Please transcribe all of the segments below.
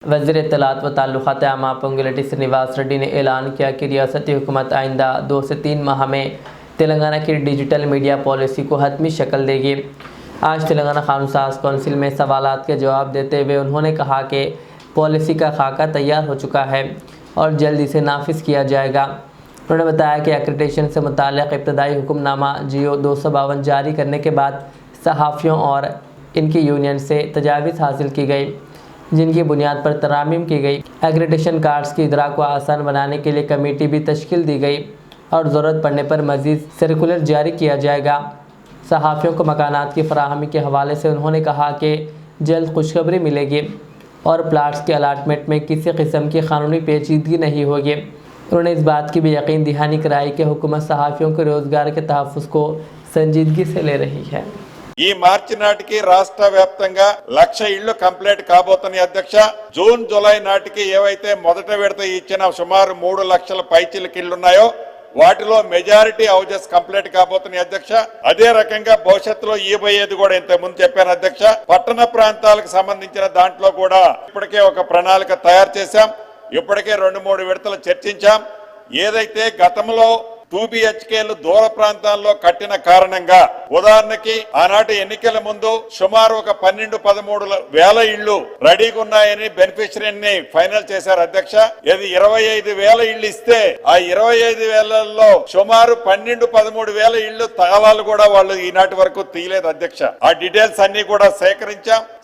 वज़ीर इत्तलात व ताल्लुकात आमा पोंगुलेटी श्रीनिवास रेड्डी ने ऐलान किया कि रियासती हुकूमत आइंदा 2 से 3 माह में तेलंगाना की डिजिटल मीडिया पॉलिसी को हतमी शक्ल देगी। आज तेलंगाना कानून साज कौंसिल में सवालात के जवाब देते हुए उन्होंने कहा कि पॉलिसी का खाका तैयार हो चुका है और जल्द इसे नाफिज किया जाएगा। उन्होंने बताया कि एक्रेडिटेशन से मुताल्लिक़ इब्तदाई हुक्मनामा जियो 252 जारी करने के बाद सहाफ़ियों और इनकी यूनियन से तजावीज़ हासिल की गई, जिनकी बुनियाद पर तरामीम की गई। एक्रेडिटेशन कार्ड्स की इदरा को आसान बनाने के लिए कमेटी भी तश्कील दी गई और ज़रूरत पड़ने पर मज़ीद सर्कुलर जारी किया जाएगा। सहाफ़ियों को मकानात की फराहमी के हवाले से उन्होंने कहा कि जल्द खुशखबरी मिलेगी और प्लाट्स के अलाटमेंट में किसी किस्म की कानूनी पेचीदगी नहीं होगी। उन्होंने इस बात की भी यकीन दहानी कराई कि हुकूमत सहाफ़ियों के रोज़गार के तहफ़्फ़ुज़ को संजीदगी से ले रही है। ఈ మార్చి నాటికి రాష్ట్ర వ్యాప్తంగా 1,00,000 ఇళ్లు కంప్లీట్ కాబోతున్నాయి అధ్యక్ష। జూన్ జూలై నాటికి ఏవైతే మొదట విడత ఇచ్చిన సుమారు 3 లక్షల పైచిలకు ఇళ్లు ఉన్నాయో వాటిలో మెజారిటీ హౌజెస్ కంప్లీట్ కాబోతున్నాయి అధ్యక్ష। అదే రకంగా భవిష్యత్తులో ఇవ్వబోయేది కూడా ఇంత ముందు చెప్పాను అధ్యక్ష। పట్టణ ప్రాంతాలకు సంబంధించిన దాంట్లో కూడా ఇప్పటికే ఒక ప్రణాళిక తయారు చేశాం। ఇప్పటికే 2-3 విడతలు చర్చించాం। ఏదైతే గతంలో 2 BHKలు దూర ప్రాంతాల్లో కట్టిన కారణంగా ఉదాహరణకి ఆనాటి ఎన్నికల ముందు సుమారు ఒక 12-13 వేల ఇళ్లు రెడీగా ఉన్నాయని బెనిఫిషరీని ఫైనల్ చేశారు అధ్యక్ష। ఇది 25,000 ఇళ్లు ఇస్తే ఆ 25,000లో సుమారు 12-13 వేల ఇళ్లు తాళాలు కూడా వాళ్ళు ఈనాటి వరకు తీయలేదు అధ్యక్ష। ఆ డీటెయిల్స్ అన్ని కూడా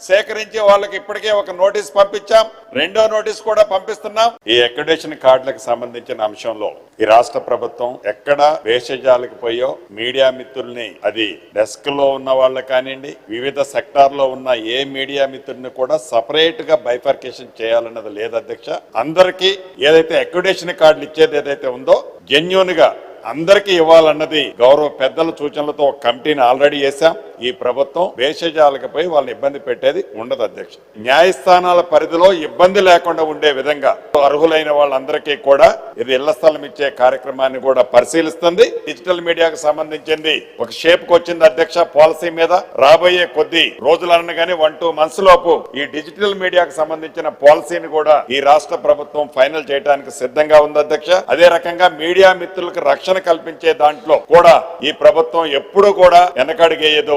సేకరించి వాళ్ళకి ఇప్పటికే ఒక నోటీస్ పంపించాం, రెండో నోటీస్ కూడా పంపిస్తున్నాం। ఈ అక్రిడిటేషన్ కార్డులకు సంబంధించిన అంశంలో ఈ రాష్ట్ర ప్రభుత్వం ఎక్కడ వేషజాలకు పోయో మీడియా మిత్రుల్ని, అది డెస్క్ లో ఉన్న వాళ్ళ కానివ్వండి, వివిధ సెక్టార్ లో ఉన్న ఏ మీడియా మిత్రుల్ని కూడా సపరేట్ గా బైఫర్కేషన్ చేయాలన్నది లేదు అధ్యక్ష। అందరికీ ఏదైతే అక్రిడిటేషన్ కార్డులు ఇచ్చేది ఏదైతే ఉందో జెన్యూన్ గా అందరికీ ఇవ్వాలన్నది గౌరవ పెద్దల సూచనలతో ఒక కమిటీని ఆల్రెడీ వేశాం। ఈ ప్రభుత్వం భేషజాలకు పోయి వాళ్ళని ఇబ్బంది పెట్టేది ఉండదు అధ్యక్ష। న్యాయస్థానాల పరిధిలో ఇబ్బంది లేకుండా ఉండే విధంగా అర్హులైన వాళ్ళందరికీ కూడా ఇది ఇళ్ల స్థలం ఇచ్చే కార్యక్రమాన్ని కూడా పరిశీలిస్తుంది। డిజిటల్ మీడియాకు సంబంధించింది ఒక షేప్ కు వచ్చింది అధ్యక్ష। పాలసీ మీద రాబోయే కొద్ది రోజులనగానే 1-2 months లోపు ఈ డిజిటల్ మీడియాకు సంబంధించిన పాలసీని కూడా ఈ రాష్ట్ర ప్రభుత్వం ఫైనల్ చేయడానికి సిద్ధంగా ఉంది అధ్యక్ష। అదే రకంగా మీడియా మిత్రులకు రక్షణ కల్పించే దాంట్లో కూడా ఈ ప్రభుత్వం ఎప్పుడూ కూడా వెనకడుగేయదు।